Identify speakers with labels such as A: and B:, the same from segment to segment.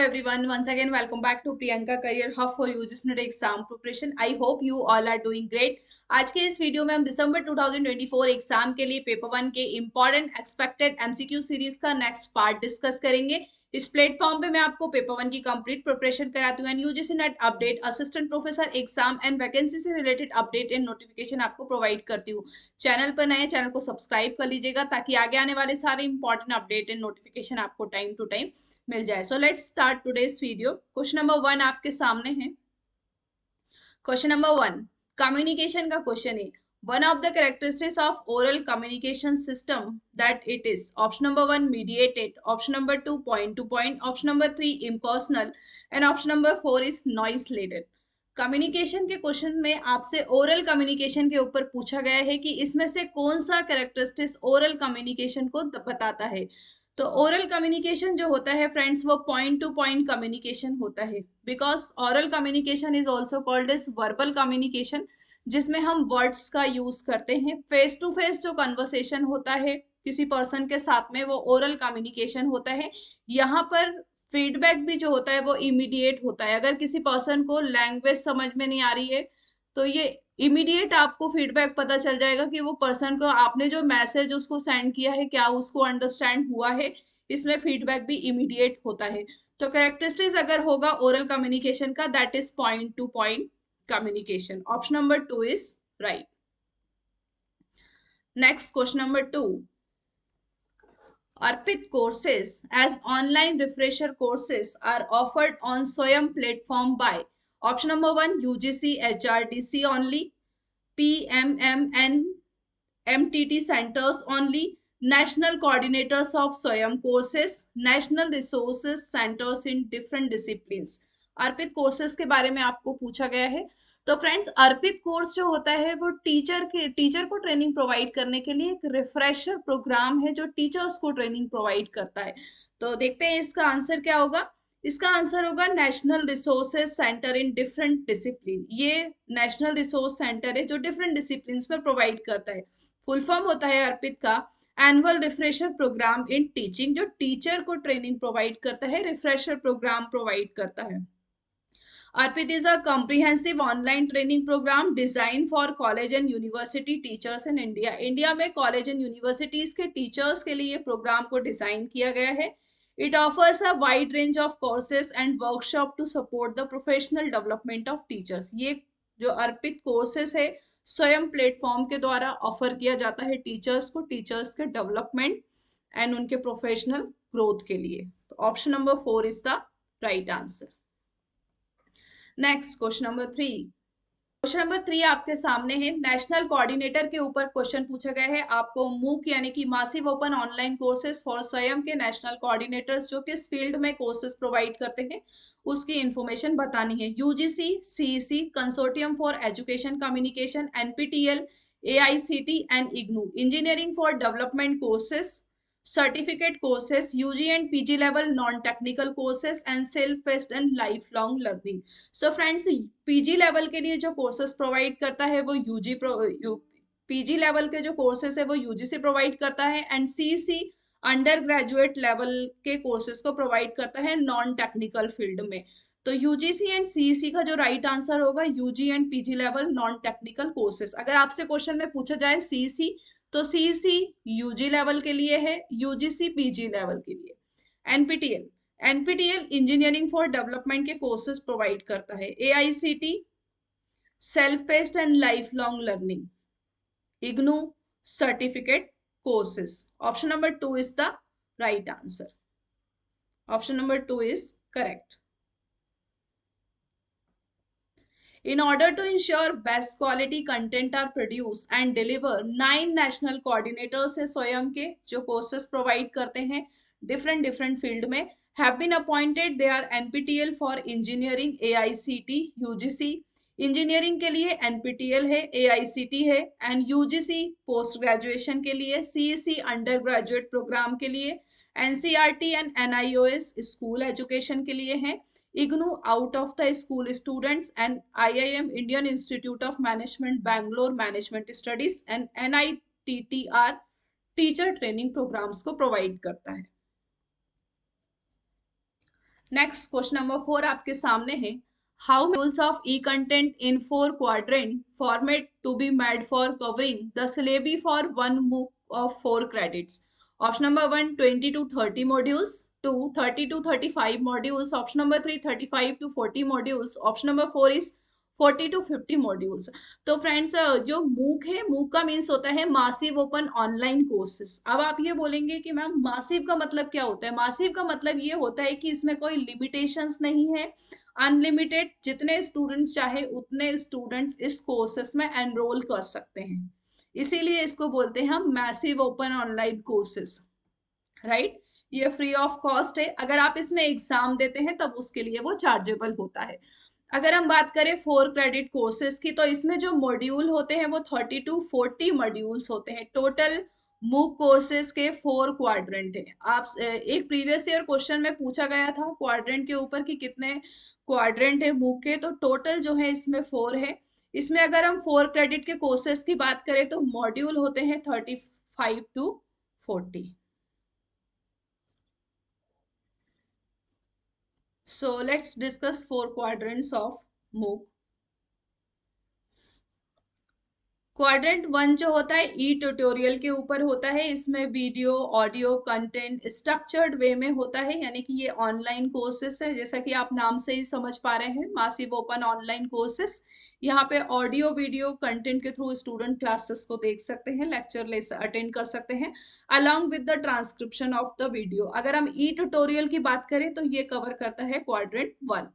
A: everyone, once again welcome back to Priyanka Career Hub for UGC NET exam preparation. I hope you all are doing great. आज के इस video में हम दिसंबर 2024 exam के लिए paper 1 के इंपॉर्टेंट एक्सपेक्टेड एमसीक्यू सीरीज का next part discuss करेंगे। इस प्लेटफॉर्म पे मैं आपको पेपर 1 की कंप्लीट प्रिपरेशन कराती हूँ and UGC net update, assistant professor exam and vacancy से रिलेटेड अपडेट एंड नोटिफिकेशन आपको प्रोवाइड करती हूँ। चैनल पर नए, चैनल को सब्सक्राइब कर लीजिएगा ताकि आगे आने वाले सारे इंपॉर्टेंट अपडेट एंड नोटिफिकेशन आपको टाइम टू टाइम मिल जाए। So let's start today's video. Question number 1 आपके सामने है। क्वेश्चन नंबर 1 कम्युनिकेशन का क्वेश्चन है। One of the characteristics of oral communication system that it is option number 1 mediated, option number 2 point two point, option number 3 impersonal and option number 4 is noise related. Communication के question में आपसे oral communication के ऊपर पूछा गया है कि इसमें से कौन सा कैरेक्टरिस्टिक्स ओरल कम्युनिकेशन को बताता है। तो ओरल कम्युनिकेशन जो होता है फ्रेंड्स, वो पॉइंट टू पॉइंट कम्युनिकेशन होता है, because oral communication is also called as verbal communication, जिसमें हम वर्ड्स का यूज करते हैं। फेस टू फेस जो कन्वर्सेशन होता है किसी पर्सन के साथ में, वो ओरल कम्युनिकेशन होता है। यहाँ पर फीडबैक भी जो होता है वो इमीडिएट होता है। अगर किसी पर्सन को लैंग्वेज समझ में नहीं आ रही है तो ये इमीडिएट आपको फीडबैक पता चल जाएगा कि वो पर्सन को आपने जो मैसेज उसको सेंड किया है क्या उसको अंडरस्टैंड हुआ है। इसमें फीडबैक भी इमीडिएट होता है। तो कैरेक्टरिस्टिक्स अगर होगा ओरल कम्युनिकेशन का, that is point two point communication. Option number 2 is right. Next question number 2, Arpit courses as online refresher courses are offered on Swayam platform by option number 1 UGC HRDC only, PMMN MTT centers only, national coordinators of Swayam courses, national resources centers in different disciplines। Arpit courses के बारे में आपको पूछा गया है। तो friends, अर्पित course जो होता है वो टीचर को ट्रेनिंग प्रोवाइड करने के लिए एक रिफ्रेशर प्रोग्राम है जो टीचर्स को ट्रेनिंग प्रोवाइड करता है। तो देखते हैं इसका आंसर क्या होगा। इसका आंसर होगा national resources centre in different discipline. ये नेशनल रिसोर्स सेंटर है जो डिफरेंट डिसिप्लिन में प्रोवाइड करता है। फुल फॉर्म होता है अर्पित का annual refresher programme in teaching, जो टीचर को ट्रेनिंग प्रोवाइड करता है, रिफ्रेशर प्रोग्राम प्रोवाइड करता है। Arpit is a comprehensive online training program designed for college and university teachers in India. India में कॉलेज एंड यूनिवर्सिटीज के टीचर्स के लिए प्रोग्राम को डिजाइन किया गया है। It offers a wide range of courses and workshop to support the professional development of teachers. ये जो अर्पित कोर्सेस है स्वयं प्लेटफॉर्म के द्वारा ऑफर किया जाता है टीचर्स को, टीचर्स के डेवलपमेंट एंड उनके प्रोफेशनल ग्रोथ के लिए। Option number 4 is the right answer. Next question number 3। Question number 3 आपके सामने है। नेशनल कोऑर्डिनेटर के ऊपर क्वेश्चन पूछा गया है। आपको मूक यानी कि massive open online courses for स्वयं के नेशनल कोऑर्डिनेटर्स जो किस फील्ड में कोर्सेज प्रोवाइड करते हैं उसकी इंफॉर्मेशन बतानी है। UGC, CEC, consortium for education communication, NPTEL, AICTE and IGNOU. Engineering for development courses, certificate courses, UG and PG level non technical courses and self paced and lifelong learning. So friends, PG level के लिए जो courses provide करता है वो PG level के जो courses है वो यूजीसी प्रोवाइड करता है and CEC under graduate level के कोर्सेस को प्रोवाइड करता है नॉन टेक्निकल फील्ड में। तो यूजीसी एंड सीईसी का जो राइट आंसर होगा UG and PG level non technical courses. अगर आपसे क्वेश्चन में पूछा जाए सीईसी, तो सीईसी यूजी लेवल के लिए है, यूजीसी पीजी लेवल के लिए। एनपीटीईएल इंजीनियरिंग फॉर डेवलपमेंट के कोर्सेज प्रोवाइड करता है। AICT self paced and lifelong learning. IGNOU certificate courses. Option number 2 is the right answer. Option number 2 is correct. In order to ensure best quality content are produced and deliver, 9 national coordinators है स्वयं के जो courses provide करते हैं different field में have been appointed. They are NPTEL for engineering, AICT, UGC engineering के लिए NPTEL है, AICT है एंड UGC पोस्ट ग्रेजुएशन के लिए, CEC अंडर ग्रेजुएट प्रोग्राम के लिए, NCERT and NIOS school education के लिए है, IGNU out of the school students and IIM Indian Institute of Management Bangalore Management Studies and NITTR teacher training programmes को provide करता है। नेक्स्ट क्वेश्चन नंबर 4 आपके सामने है, how modules of e content in 4 quadrant format to be made for covering the syllabi for one MOOC of 4 credits. Option number 1 20 to 30 modules, 2 30 to 35 modules, option number 3 35 to 40 modules, option number 4 is 40 to 50 modules. तो friends जो मूक है, मूक का means होता है massive open online courses. अब आप ये बोलेंगे कि मैम मासिव का मतलब क्या होता है? मासिव का मतलब ये होता है कि इसमें कोई लिमिटेशंस नहीं है, अनलिमिटेड जितने स्टूडेंट्स चाहे उतने स्टूडेंट्स इस कोर्सेस में एनरोल कर सकते हैं, इसीलिए इसको बोलते हैं हम massive open online courses, right. ये फ्री ऑफ कॉस्ट है, अगर आप इसमें एग्जाम देते हैं तब उसके लिए वो चार्जेबल होता है। अगर हम बात करें 4 क्रेडिट कोर्सेज की, तो इसमें जो मॉड्यूल होते हैं वो 30 to 40 मॉड्यूल्स होते हैं। टोटल मूक कोर्सेज के 4 क्वाड्रेंट है। आप एक प्रीवियस ईयर क्वेश्चन में पूछा गया था क्वाड्रेंट के ऊपर कि कितने क्वाड्रेंट है मूक के, तो टोटल जो है इसमें 4 है। इसमें अगर हम 4 क्रेडिट के कोर्सेज की बात करें तो मॉड्यूल होते हैं 35 to 40। So let's discuss 4 quadrants of MOOC। Quadrant 1 जो होता है ई ट्यूटोरियल के ऊपर होता है, इसमें video audio content structured way में होता है, यानी कि ये ऑनलाइन कोर्सेस है, जैसा कि आप नाम से ही समझ पा रहे हैं, मासिव ओपन ऑनलाइन कोर्सेस। यहाँ पे ऑडियो वीडियो कंटेंट के थ्रू स्टूडेंट क्लासेस को देख सकते हैं, लेक्चर ले अटेंड कर सकते हैं along with the transcription of the video. अगर हम ई ट्यूटोरियल की बात करें तो ये कवर करता है क्वाड्रेंट 1।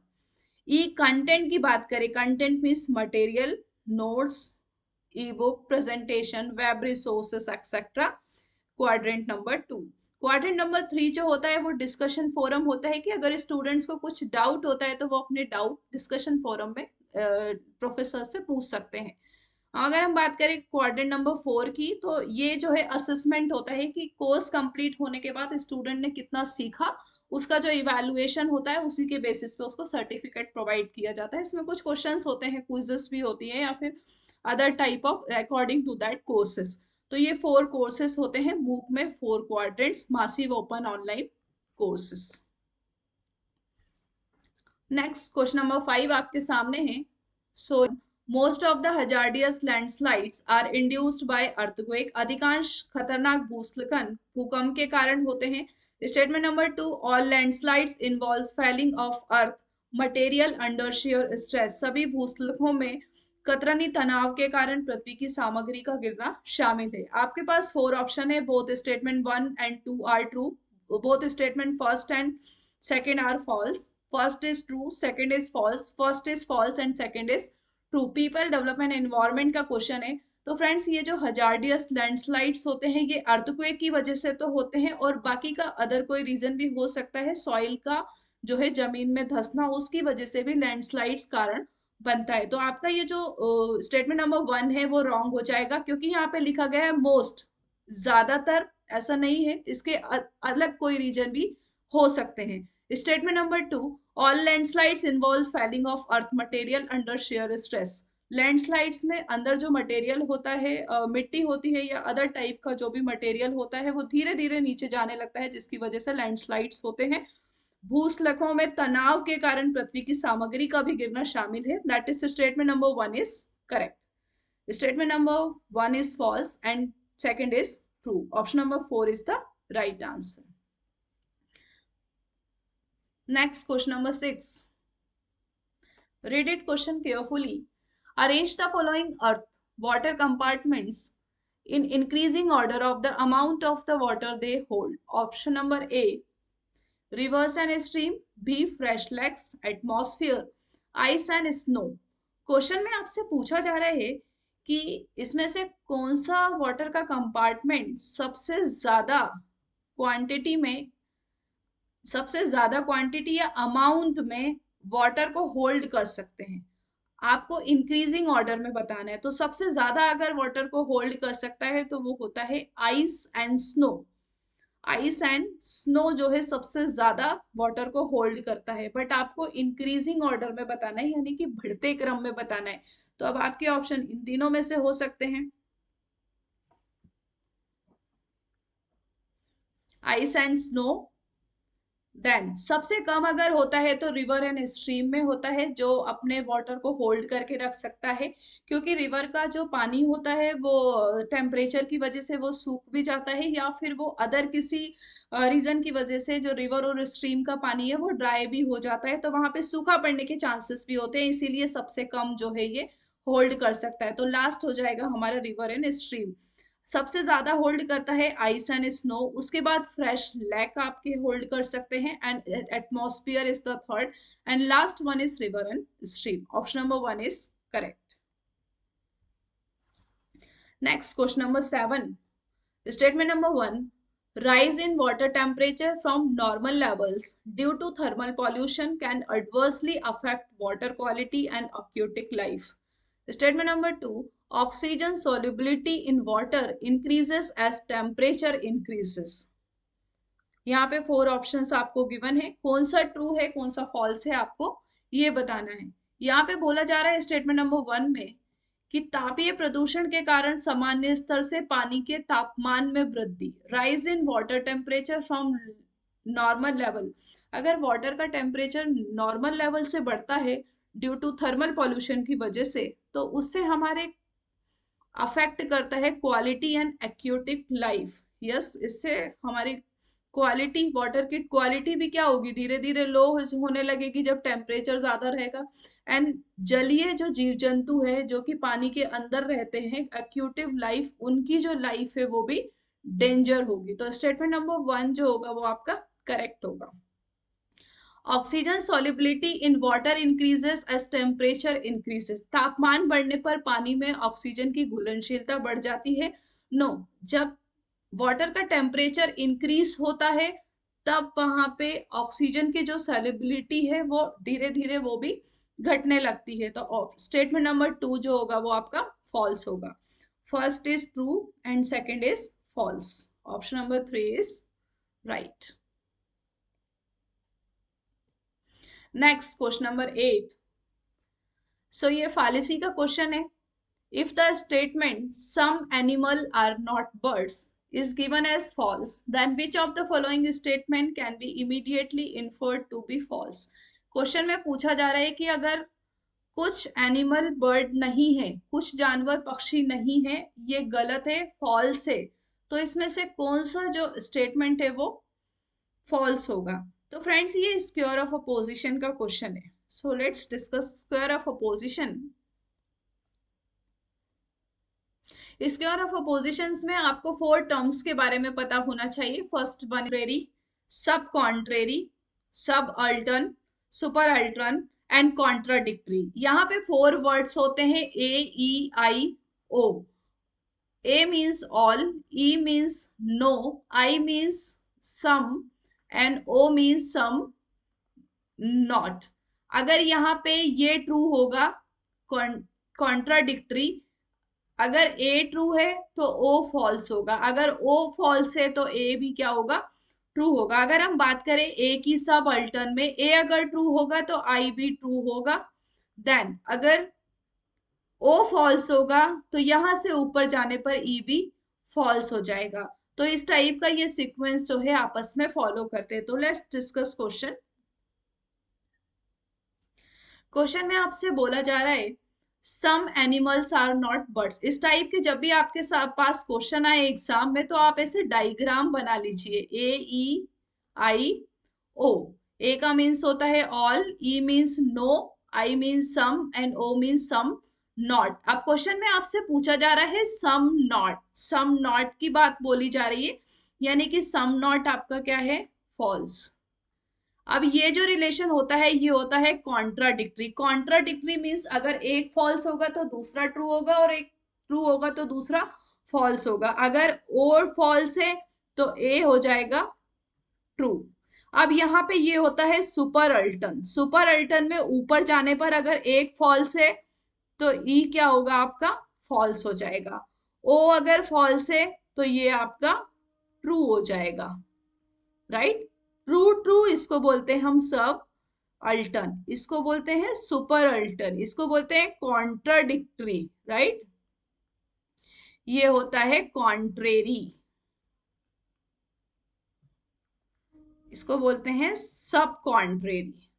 A: ई कंटेंट की बात करें, कंटेंट मीन्स मटेरियल, नोट्स, ई book, presentation, web resources etcetera, quadrant number 2। Quadrant number 3 जो होता है वो डिस्कशन फोरम होता है, कि अगर स्टूडेंट्स को कुछ डाउट होता है तो वो अपने डाउट डिस्कशन फोरम में प्रोफेसर से पूछ सकते हैं। अगर हम बात करें क्वाड्रेंट नंबर 4 की, तो ये जो है असेसमेंट होता है कि कोर्स कंप्लीट होने के बाद स्टूडेंट ने कितना सीखा, उसका जो इवैल्यूएशन होता है उसी के बेसिस पे उसको सर्टिफिकेट प्रोवाइड किया जाता है। इसमें कुछ क्वेश्चंस होते हैं, क्विजेस भी होती है, या फिर other type of according to that courses. तो ये 4 कोर्सेस होते हैं मूक में, 4 quadrants massive open online courses. Next question number 5 आपके सामने है। So most of the hazardous landslides are induced by earthquake. अधिकांश खतरनाक भूस्खलन भूकंप के कारण होते हैं। Statement number 2, all landslides involves falling of earth material under shear stress. सभी भूस्खलनों में कतरनी तनाव के कारण पृथ्वी की सामग्री का गिरना शामिल है। आपके पास 4 ऑप्शन है, both statement 1 and 2 are true, both statement first and second are false, first is true, second is false, first is false and second is true. People development environment का क्वेश्चन है। तो फ्रेंड्स ये जो hazardous landslides होते हैं ये earthquake की वजह से तो होते हैं, और बाकी का अदर कोई रीजन भी हो सकता है, सॉइल का जो है जमीन में धंसना, उसकी वजह से भी लैंडस्लाइड्स कारण बनता है। तो आपका ये जो स्टेटमेंट नंबर 1 है वो रॉन्ग हो जाएगा, क्योंकि यहाँ पे लिखा गया है मोस्ट, ज्यादातर ऐसा नहीं है, इसके अलग कोई रीजन भी हो सकते हैं। Statement number 2, all landslides involve falling of earth material under shear stress. Landslides में अंदर जो मटेरियल होता है, मिट्टी होती है या अदर टाइप का जो भी मटेरियल होता है, वो धीरे धीरे नीचे जाने लगता है, जिसकी वजह से लैंडस्लाइड्स होते हैं। भूस्खलनों में तनाव के कारण पृथ्वी की सामग्री का भी गिरना शामिल है। That is statement number 1 is correct. Statement number 1 is false and second is true. Option number 4 is the right answer. Next question number 6. Read it question carefully. Arrange the following earth water compartments in increasing order of the amount of the water they hold. Option number A, rivers and stream, B, fresh lakes, atmosphere, ice and snow. Question में आपसे पूछा जा रहा है कि इसमें से कौन सा वाटर का कंपार्टमेंट सबसे ज्यादा क्वांटिटी या अमाउंट में वाटर को होल्ड कर सकते हैं। आपको इंक्रीजिंग ऑर्डर में बताना है, तो सबसे ज्यादा अगर वाटर को होल्ड कर सकता है तो वो होता है ice and snow. Ice and snow जो है सबसे ज्यादा वाटर को होल्ड करता है, बट आपको इंक्रीजिंग ऑर्डर में बताना है, यानी कि बढ़ते क्रम में बताना है। तो अब आपके ऑप्शन इन तीनों में से हो सकते हैं, आइस एंड स्नो, देन सबसे कम अगर होता है तो रिवर एंड स्ट्रीम में होता है, जो अपने वाटर को होल्ड करके रख सकता है, क्योंकि रिवर का जो पानी होता है वो टेम्परेचर की वजह से वो सूख भी जाता है, या फिर वो अदर किसी रीजन की वजह से जो रिवर और स्ट्रीम का पानी है वो ड्राई भी हो जाता है, तो वहां पे सूखा पड़ने के चांसेस भी होते हैं, इसीलिए सबसे कम जो है ये होल्ड कर सकता है। तो लास्ट हो जाएगा हमारा रिवर एंड स्ट्रीम। सबसे ज्यादा होल्ड करता है आइस एंड स्नो, उसके बाद फ्रेश लेक आपके होल्ड कर सकते हैं, and atmosphere is the third, and last one is river and stream. Option number 1 is correct. Next question number 7, statement number 1, rise in water temperature from normal levels due to thermal pollution can adversely affect water quality and aquatic life. Statement number 2, oxygen solubility in water increases as temperature increases. यहाँ पे 4 options आपको given है, कौन सा true है कौन सा false है आपको ये बताना है। यहाँ पे बोला जा रहा है स्टेटमेंट नंबर 1 में कि तापीय प्रदूषण के कारण सामान्य स्तर से पानी के तापमान में वृद्धि, rise in water temperature from normal level, अगर वाटर का टेम्परेचर नॉर्मल लेवल से बढ़ता है ड्यू टू थर्मल पॉल्यूशन की वजह से, तो उससे हमारे अफेक्ट करता है quality and aquatic life. Yes, इससे हमारी क्वालिटी, वाटर की क्वालिटी भी क्या होगी, धीरे धीरे लो होने लगेगी जब टेम्परेचर ज्यादा रहेगा। एंड जलीय जो जीव जंतु है जो कि पानी के अंदर रहते हैं, एक्यूटिव लाइफ, उनकी जो लाइफ है वो भी डेंजर होगी। तो स्टेटमेंट नंबर 1 जो होगा वो आपका करेक्ट होगा। Oxygen solubility in water increases as temperature increases, तापमान बढ़ने पर पानी में ऑक्सीजन की घुलनशीलता बढ़ जाती है। नो, जब वाटर का टेम्परेचर इंक्रीज होता है तब वहां पे ऑक्सीजन की जो सॉल्युबिलिटी है वो धीरे धीरे वो भी घटने लगती है। तो स्टेटमेंट नंबर 2 जो होगा वो आपका फॉल्स होगा। First is true and second is false. Option number 3 is right. Next question number 8, so ये फालिसी का क्वेश्चन है। If the statement some animal are not birds is given as false, then which of the following statement can be immediately inferred to be false? Question में पूछा जा रहा है कि अगर कुछ एनिमल बर्ड नहीं है, कुछ जानवर पक्षी नहीं है, ये गलत है, फॉल्स है, तो इसमें से कौन सा जो स्टेटमेंट है वो फॉल्स होगा। तो फ्रेंड्स ये स्क्वायर ऑफ अपोजिशन का क्वेश्चन है। So let's discuss square of opposition. Square of oppositions में आपको 4 टर्म्स के बारे में पता होना चाहिए। फर्स्ट वन कॉन्ट्रेरी, सब कॉन्ट्रेरी, सब अल्टर्न, सुपर अल्टर्न एंड कॉन्ट्राडिक्टरी। यहाँ पे 4 वर्ड्स होते हैं, ए ई आई ओ। A means all, E means no, I means some and O means some not। अगर यहाँ पे ये ट्रू होगा, कॉन्ट्राडिक्टरी, अगर A ट्रू है तो O फॉल्स होगा, अगर O फॉल्स है तो A भी क्या होगा, ट्रू होगा। अगर हम बात करें A की सब अल्टर्न में, A अगर ट्रू होगा तो I भी ट्रू होगा। देन अगर ओ फॉल्स होगा तो यहां से ऊपर जाने पर ई भी फॉल्स हो जाएगा। तो इस टाइप का ये सीक्वेंस जो है आपस में फॉलो करते हैं। तो लेट्स डिस्कस क्वेश्चन। क्वेश्चन में आपसे बोला जा रहा है some animals are not birds. इस टाइप के जब भी आपके पास क्वेश्चन आए एग्जाम में तो आप ऐसे डायग्राम बना लीजिए, ए ई आई ओ। ए का मीन्स होता है all, E means no, I means some and O means some not. अब क्वेश्चन में आपसे पूछा जा रहा है सम नॉट, सम नॉट की बात बोली जा रही है, यानी कि सम नॉट आपका क्या है, फॉल्स। अब ये जो रिलेशन होता है ये होता है कॉन्ट्राडिक्टरी। कॉन्ट्राडिक्टरी मीन्स अगर एक फॉल्स होगा तो दूसरा ट्रू होगा, और एक ट्रू होगा तो दूसरा फॉल्स होगा। अगर और फॉल्स है तो ए हो जाएगा ट्रू। अब यहाँ पे ये होता है सुपर अल्टर्न। सुपर अल्टर्न में ऊपर जाने पर अगर एक फॉल्स है तो ई क्या होगा आपका, फॉल्स हो जाएगा। ओ अगर फॉल्स है तो ये आपका ट्रू हो जाएगा, राइट। ट्रू ट्रू इसको बोलते हैं हम सब अल्टर्न, इसको बोलते हैं सुपर अल्टर्न, इसको बोलते हैं कॉन्ट्राडिक्टरी, राइट। ये होता है कॉन्ट्रेरी, इसको बोलते हैं सब कॉन्ट्रेरी।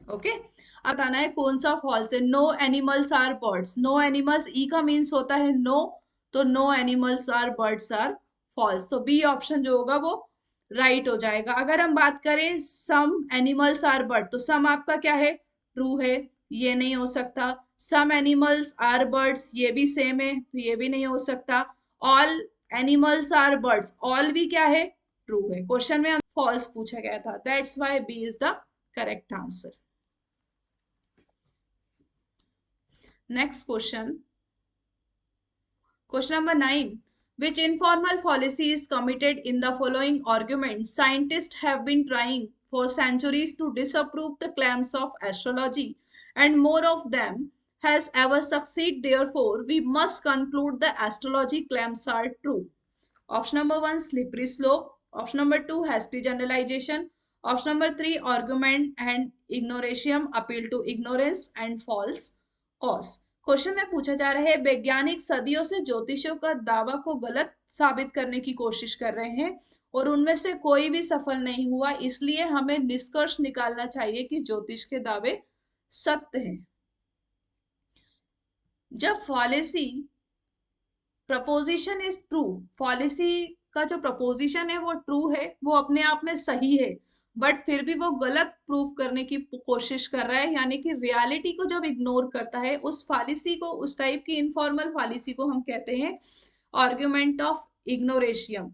A: ओके, अब बताना है कौन सा फॉल्स है। No animals are birds, no animals, E का मीन्स होता है नो, तो no animals are birds are false, तो बी ऑप्शन जो होगा वो राइट हो जाएगा। अगर हम बात करें सम एनिमल्स आर बर्ड, तो सम आपका क्या है, ट्रू है, ये नहीं हो सकता। सम एनिमल्स आर बर्ड्स, ये भी सेम है, तो ये भी नहीं हो सकता। All animals are birds, all भी क्या है, ट्रू है। क्वेश्चन में हम फॉल्स पूछा गया था, that's why B is the correct answer. Next question. Question number 9. Which informal fallacy is committed in the following argument? Scientists have been trying for centuries to disprove the claims of astrology, and more of them has ever succeeded. Therefore, we must conclude the astrology claims are true. Option number 1, slippery slope. Option number 2, hasty generalization. Option number 3, argument and ignoratium, appeal to ignorance, and false cause. Question में पूछा जा रहा है वैज्ञानिक सदियों से ज्योतिषियों का दावा को गलत साबित करने की कोशिश कर रहे हैं और उनमें से कोई भी सफल नहीं हुआ, इसलिए हमें निष्कर्ष निकालना चाहिए कि ज्योतिष के दावे सत्य हैं। जब फॉलेसी प्रपोजिशन इज ट्रू, फॉलेसी का जो प्रपोजिशन है वो ट्रू है, वो अपने आप में सही है, बट फिर भी वो गलत प्रूव करने की कोशिश कर रहा है, यानी कि रियलिटी को जब इग्नोर करता है, उस फॉलिसी को, उस टाइप की इनफॉर्मल फॉलिसी को हम कहते हैं आर्ग्यूमेंट ऑफ इग्नोरेशियम।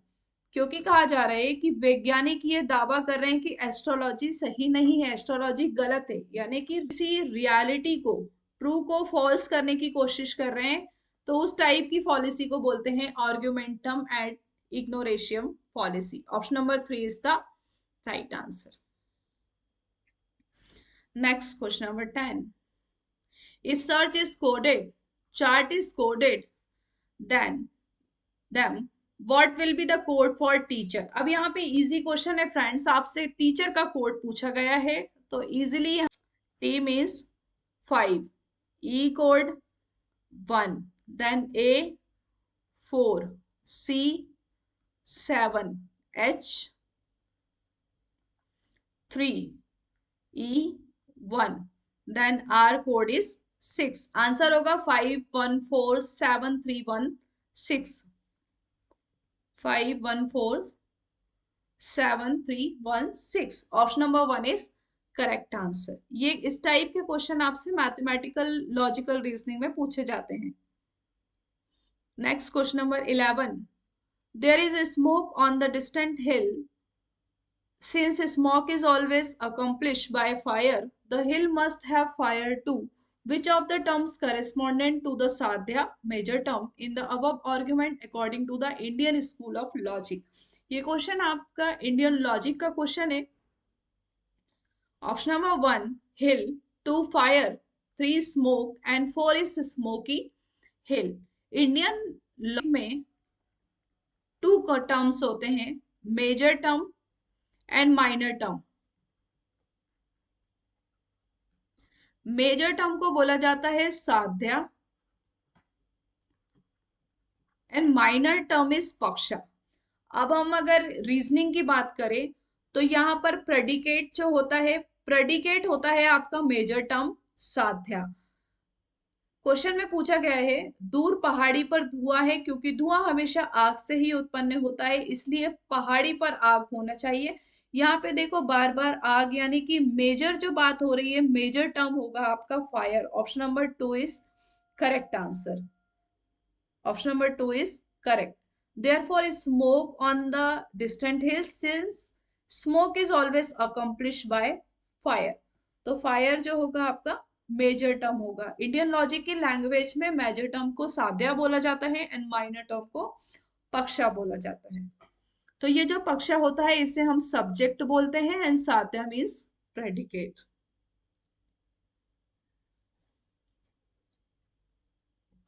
A: क्योंकि कहा जा रहा है कि वैज्ञानिक ये दावा कर रहे हैं कि एस्ट्रोलॉजी सही नहीं है, एस्ट्रोलॉजी गलत है, यानी कि किसी रियलिटी को, ट्रू को फॉल्स करने की कोशिश कर रहे हैं, तो उस टाइप की पॉलिसी को बोलते हैं argumentum ad ignorantiam policy. Option number 3 is the right answer. Next question number 10. If search is coded, chart is coded, then what will be the code for teacher? अब यहाँ पे इजी क्वेश्चन है friends, आपसे teacher का code पूछा गया है, तो easily T means 5, E code 1, then A 4, C 7, H 3, E 1, then R code is 6. Answer होगा 514731 6, 514731 6। Option number 1 is correct answer. ये इस टाइप के क्वेश्चन आपसे मैथमेटिकल लॉजिकल रीजनिंग में पूछे जाते हैं। Next question number 11. There is smoke on the distant hill. Since smoke is always accomplished by fire, the hill must have fire too. Which of the terms correspondent to the Sadhya major term in the above argument according to the Indian School of Logic? ये question आपका Indian logic का question है। Option number 1 hill, 2 fire, 3 smoke and 4 is smoky hill. Indian logic में 2 terms होते हैं, major term and minor term. Major term को बोला जाता है साध्या एंड माइनर टर्म इज पक्षा। अब हम अगर रीजनिंग की बात करें तो यहाँ पर प्रेडिकेट जो होता है, प्रेडिकेट होता है आपका मेजर टर्म साध्या। क्वेश्चन में पूछा गया है दूर पहाड़ी पर धुआं है, क्योंकि धुआं हमेशा आग से ही उत्पन्न होता है, इसलिए पहाड़ी पर आग होना चाहिए। यहाँ पे देखो बार बार आग, यानी कि मेजर जो बात हो रही है, मेजर टर्म होगा आपका fire. Option number 2 is correct answer. Option number 2 is correct. Therefore, smoke on the distant hills, since smoke is always accomplished by fire. तो फायर जो होगा आपका मेजर टर्म होगा। इंडियन लॉजिक की लैंग्वेज में major term को साध्या बोला जाता है एंड माइनर टर्म को पक्षा बोला जाता है। तो ये जो पक्षा होता है इसे हम सब्जेक्ट बोलते हैं एंड साध्या means predicate.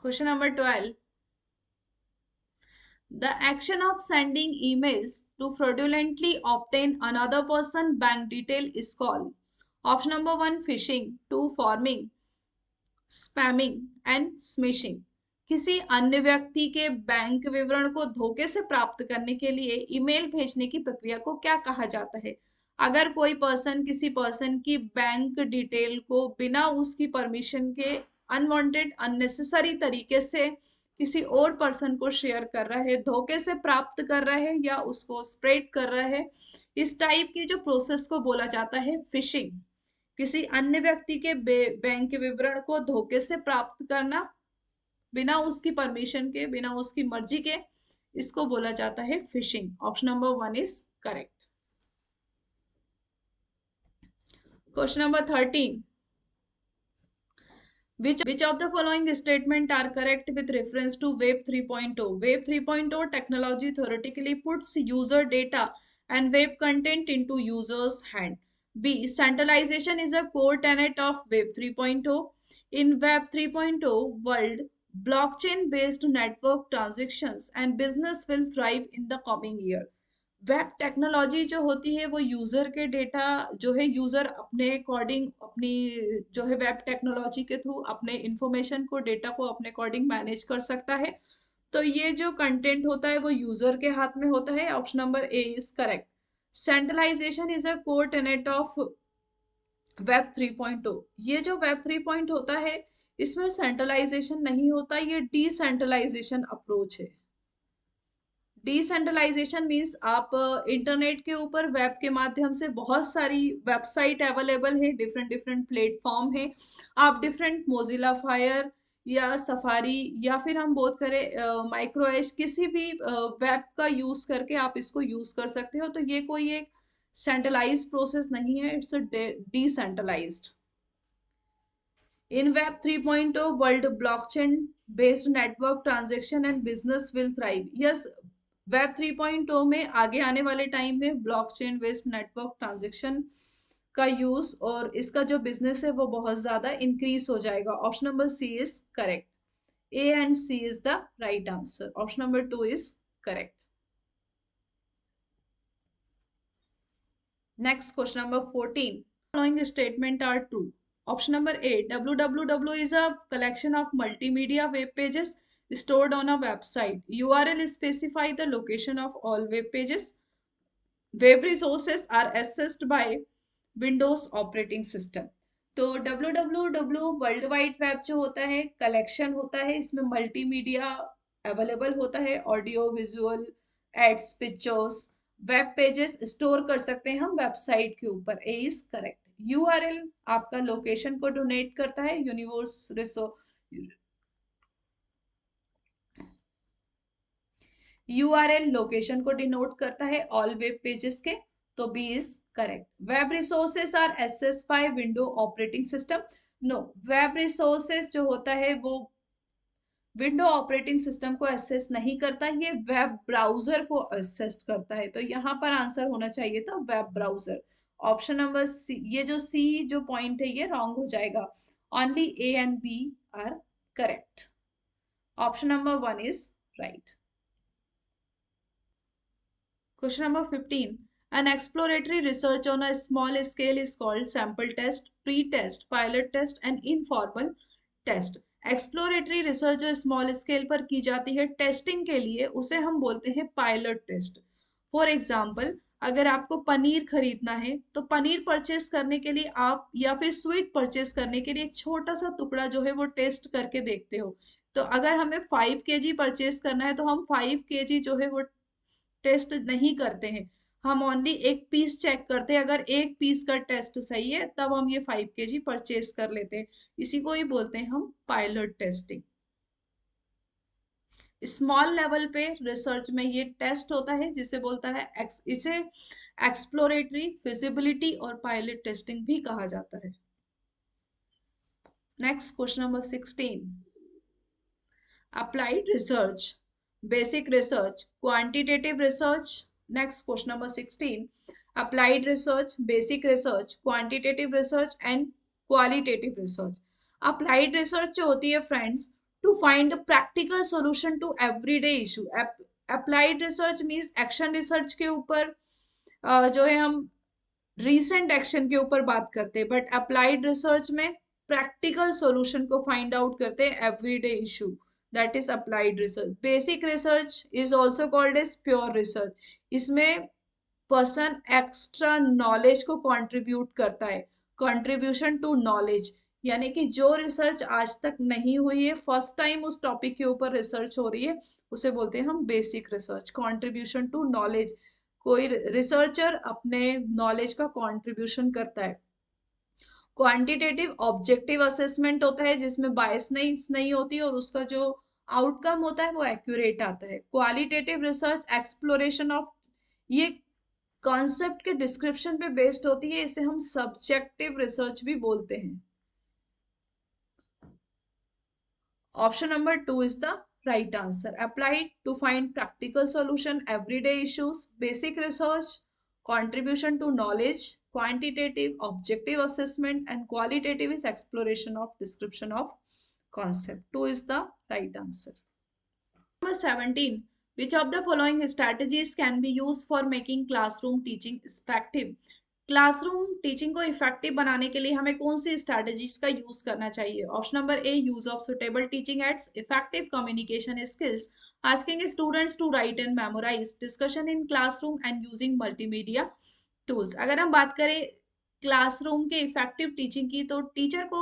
A: Question number 12. The action of sending emails to fraudulently obtain another person's bank detail is called. Option number 1 phishing, 2 forming, spamming and smishing. किसी अन्य व्यक्ति के बैंक विवरण को धोखे से प्राप्त करने के लिए ईमेल भेजने की प्रक्रिया को क्या कहा जाता है? अगर कोई पर्सन किसी पर्सन की बैंक डिटेल को बिना उसकी परमिशन के अनवांटेड अननेसेसरी तरीके से किसी और पर्सन को शेयर कर रहा है, धोखे से प्राप्त कर रहा है या उसको स्प्रेड कर रहा है, इस टाइप की जो प्रोसेस को बोला जाता है फिशिंग। किसी अन्य व्यक्ति के बैंक विवरण को धोखे से प्राप्त करना बिना उसकी परमिशन के, बिना उसकी मर्जी के, इसको बोला जाता है fishing. Option number 1 is correct. Question number 13, which of the following statement are correct with reference to web 3.0? Web 3.0 technology theoretically puts user data and web content into users hand. B, centralization is a core tenet of web 3.0. In web 3.0 world, blockchain based network transactions and business will thrive in the coming year. Web technology जो होती है वो user के data जो है, user अपने according अपनी जो है वेब टेक्नोलॉजी के थ्रू अपने इंफॉर्मेशन को, डेटा को अपने अकॉर्डिंग मैनेज कर सकता है। तो ये जो कंटेंट होता है वो यूजर के हाथ में होता है। Option number A is correct. Centralisation is a core tenet of web 3.0। ये जो वेब 3 होता है इसमें सेंट्रलाइजेशन नहीं होता, ये डिसेंट्रलाइजेशन अप्रोच है। डिसेंट्रलाइजेशन मीन्स आप इंटरनेट के ऊपर वेब के माध्यम से बहुत सारी वेबसाइट अवेलेबल है, डिफरेंट डिफरेंट प्लेटफॉर्म है। आप डिफरेंट मोजिला फायर या सफारी या फिर हम बात करें माइक्रो एज, किसी भी वेब का यूज करके आप इसको यूज कर सकते हो। तो ये कोई एक सेंट्रलाइज प्रोसेस नहीं है, it's decentralised. In Web 3.0 world, blockchain-based network transaction and business will thrive. Yes, Web 3.0 में आगे आने वाले टाइम में ब्लॉकचेन बेस्ड नेटवर्क ट्रांजेक्शन का यूज और इसका जो बिजनेस है वो बहुत ज्यादा इंक्रीज हो जाएगा। Option number C is correct. A and C is the right answer. Option number 2 is correct. Next, question number 14. Following statement are true. Option number A, www is a collection of multimedia web pages stored on a website. URL specify the location of all web pages. Web resources are accessed by Windows operating system. तो www world wide web जो होता है collection होता है, इसमें multimedia available होता है, audio visual aids pictures web pages store कर सकते हैं हम वेबसाइट के ऊपर। ए इज करेक्ट। यूआरएल आपका लोकेशन को डोनेट करता है, यूआरएल लोकेशन को डिनोट करता है ऑल वेब पेजेस के। तो B is correct. Web resources are access by window operating system. No, web resources जो होता है वो विंडो ऑपरेटिंग सिस्टम को एक्सेस नहीं करता, ये वेब ब्राउजर को एक्सेस करता है। तो यहाँ पर आंसर होना चाहिए था web browser. Option number C, ये जो सी जो पॉइंट है ये रॉन्ग हो जाएगा। Only A and B are correct. Option number 1 is right. Question number 15. An exploratory research on a small scale is called sample test, pre-test, pilot test and informal test. Exploratory research जो small scale पर की जाती है testing के लिए, उसे हम बोलते हैं पायलट टेस्ट। फॉर एग्जाम्पल, अगर आपको पनीर खरीदना है तो पनीर परचेस करने के लिए आप, या फिर स्वीट परचेस करने के लिए एक छोटा सा टुकड़ा जो है वो टेस्ट करके देखते हो। तो अगर हमें 5 kg परचेस करना है तो हम 5 kg जो है वो टेस्ट नहीं करते हैं, हम ओनली एक पीस चेक करते हैं। अगर एक पीस का टेस्ट सही है तब हम ये 5 kg परचेस कर लेते हैं। इसी को ही बोलते हैं हम पायलट टेस्टिंग। स्मॉल लेवल पे रिसर्च में ये टेस्ट होता है जिसे बोलता है इसे एक्सप्लोरेटरी, फिजिबिलिटी और पायलट टेस्टिंग भी कहा जाता है। Next question number 16। Applied research, basic research, quantitative research. Next, question number 16. Applied research, basic research, quantitative research and qualitative research. Applied research जो होती है friends, to find a practical solution to everyday issue. Applied research means action research के ऊपर जो है हम recent action के ऊपर बात करते हैं, but applied research में practical solution को find out करते हैं everyday issue that is applied research. Basic research is also called as pure research. इसमें पर्सन एक्स्ट्रा नॉलेज को कंट्रीब्यूट करता है, कंट्रीब्यूशन टू नॉलेज, यानी कि जो रिसर्च आज तक नहीं हुई है, फर्स्ट टाइम उस टॉपिक के ऊपर रिसर्च हो रही है, उसे बोलते हैं हम basic research. Contribution to knowledge, कोई रिसर्चर अपने नॉलेज का कंट्रीब्यूशन करता है। क्वांटिटेटिव ऑब्जेक्टिव असेसमेंट होता है जिसमें बायस नहीं होती और उसका जो आउटकम होता है वो एक्यूरेट आता है। क्वालिटेटिव रिसर्च एक्सप्लोरेशन ऑफ, ये कॉन्सेप्ट के डिस्क्रिप्शन पे बेस्ड होती है, इसे हम सब्जेक्टिव रिसर्च भी बोलते हैं। Option number 2 is the right answer. Applied to find practical solution everyday issues, basic research, contribution to knowledge, quantitative objective assessment, and qualitative is exploration of description of concept. 2 is the right answer. Number 17, which of the following strategies can be used for making classroom teaching effective? Classroom teaching को effective बनाने के लिए हमें कौन सी strategies का use करना चाहिए? Option number A, use of suitable teaching aids, effective communication skills, asking students to write and memorise, discussion in classroom and using multimedia tools. अगर हम बात करें क्लासरूम के इफेक्टिव टीचिंग की, तो टीचर को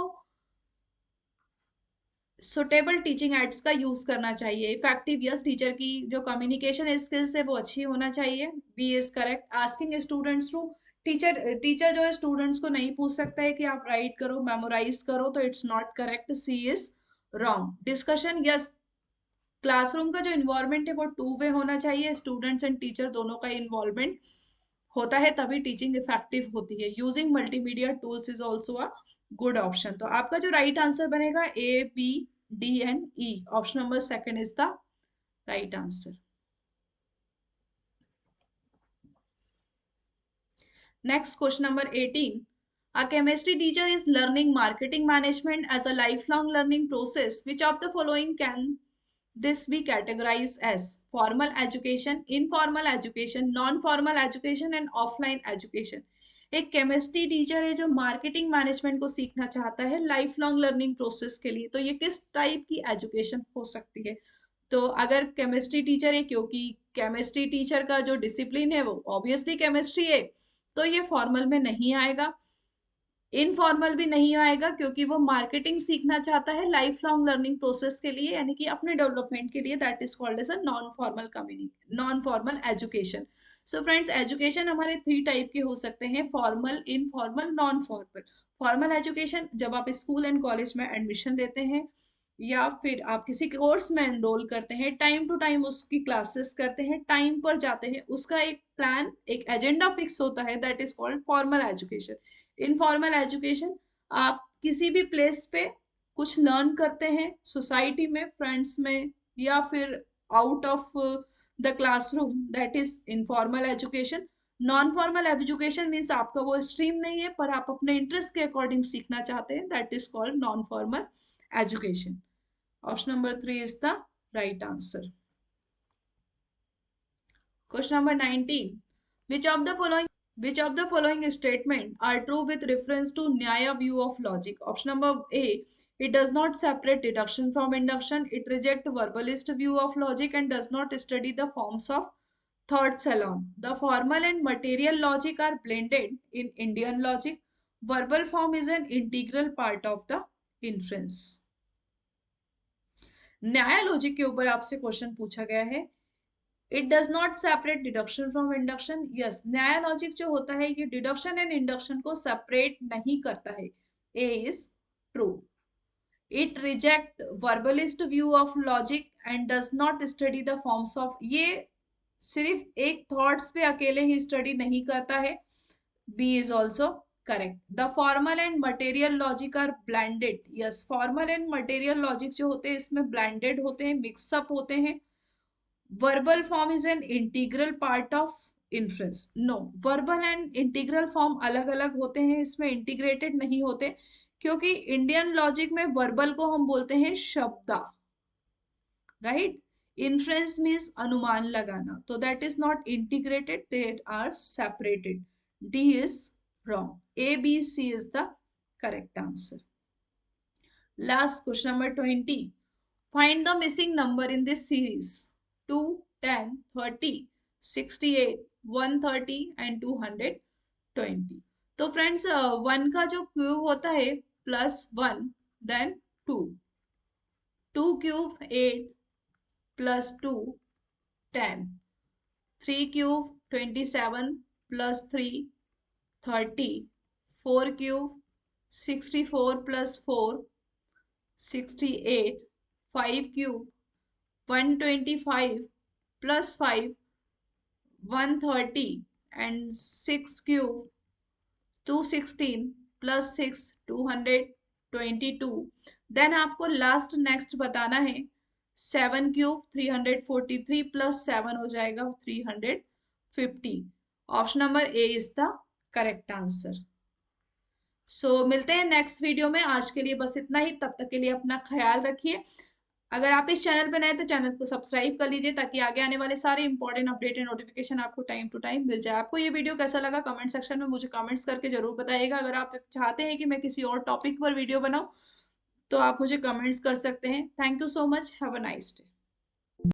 A: सुटेबल टीचिंग एड्स का use करना चाहिए। इफेक्टिव, यस, टीचर की जो कम्युनिकेशन स्किल्स है वो अच्छी होना चाहिए, B is correct. Asking students to, teacher जो है स्टूडेंट्स को नहीं पूछ सकता है कि आप राइट करो, मेमोराइज करो, तो it's not correct, C is wrong. Discussion, yes, classroom का जो इन्वायरमेंट है वो टू वे होना चाहिए, स्टूडेंट्स एंड टीचर दोनों का इन्वॉल्वमेंट होता है तभी टीचिंग इफेक्टिव होती है। Using multimedia tools is also a good option. तो आपका जो राइट आंसर बनेगा A, B, D and E, option number second is the right answer. Next question number 18, a chemistry teacher is learning marketing management as a lifelong learning process. Which of the following can this be categorized as? Formal education, informal education, non-formal education and offline education. एक chemistry teacher है जो marketing management को सीखना चाहता है life long learning process के लिए, तो ये किस टाइप की एजुकेशन हो सकती है? तो अगर केमिस्ट्री टीचर है, क्योंकि केमिस्ट्री टीचर का जो डिसिप्लिन है वो ऑब्वियसली केमिस्ट्री है, तो ये फॉर्मल में नहीं आएगा। इनफॉर्मल भी नहीं आएगा क्योंकि वो मार्केटिंग सीखना चाहता है लाइफ लॉन्ग लर्निंग प्रोसेस के लिए, यानी कि अपने डेवलपमेंट के लिए, that is called as a non formal community, non formal education. So friends, education हमारे 3 टाइप के हो सकते हैं, formal, informal, non formal. Formal education जब आप स्कूल एंड कॉलेज में एडमिशन लेते हैं या फिर आप किसी कोर्स में एनरोल करते हैं, टाइम टू टाइम उसकी क्लासेस करते हैं, टाइम पर जाते हैं, उसका एक प्लान, एक एजेंडा फिक्स होता है, that is called formal education. Informal education, आप किसी भी प्लेस पे कुछ लर्न करते हैं, सोसाइटी में, फ्रेंड्स में, या फिर out of the classroom, that is informal education. Non formal education means आपका वो स्ट्रीम नहीं है पर आप अपने इंटरेस्ट के अकॉर्डिंग सीखना चाहते हैं, that is called non formal education. Option number 3 is the right answer. Question number 19. Which of the following statement are true with reference to Nyaya view of logic? Option number A. It does not separate deduction from induction. It rejects verbalist view of logic and does not study the forms of thoughts alone. The formal and material logic are blended in Indian logic. Verbal form is an integral part of the inference. Nyaya logic के ऊपर आपसे question पूछा गया है। It does not separate deduction from induction, yes, Nyaya logic जो होता है ये डिडक्शन एंड इंडक्शन को सेपरेट नहीं करता है, A is true. It reject verbalist view of logic and does not study the forms of, ये सिर्फ एक थॉट्स पे अकेले ही स्टडी नहीं करता है, B is also correct. The formal and material logic are blended, yes, formal and material logic जो होते हैं इसमें ब्लेंडेड होते हैं, मिक्सअप होते हैं। verbal form is an integral part of inference, no, verbal and integral form अलग अलग होते हैं, इसमें integrated नहीं होते, क्योंकि इंडियन लॉजिक में वर्बल को हम बोलते हैं शब्दा, राइट। इन्फ्रेंस मीन्स अनुमान लगाना, तो that is not integrated, they are separated, D is wrong, A, B, C is the correct answer. Last question number 20. Find the missing number in this series. 2, 10, 30, 68, 130 and 220. तो friends 1 का जो cube होता है +1 then 2, 2 cube 8 +2 10, 3 cube 27 +3 30, 4 cube 64 +4 68, 5 cube 125 +5 130 and 6 cube 216 +6 222. Then आपको last next बताना है 7 cube 343 +7 हो जाएगा 350. Option number A is the correct answer. मिलते हैं नेक्स्ट वीडियो में. आज के लिए बस इतना ही. तब तक के लिए अपना ख्याल रखिए. अगर आप इस चैनल पर नए तो चैनल को सब्सक्राइब कर लीजिए ताकि आगे आने वाले सारे इंपॉर्टेंट अपडेट एंड नोटिफिकेशन आपको टाइम टू टाइम मिल जाए. आपको ये वीडियो कैसा लगा कमेंट सेक्शन में मुझे कमेंट्स करके जरूर बताइएगा. अगर आप चाहते हैं कि मैं किसी और टॉपिक पर वीडियो बनाऊं तो आप मुझे कमेंट्स कर सकते हैं. Thank you so much. Have a nice day.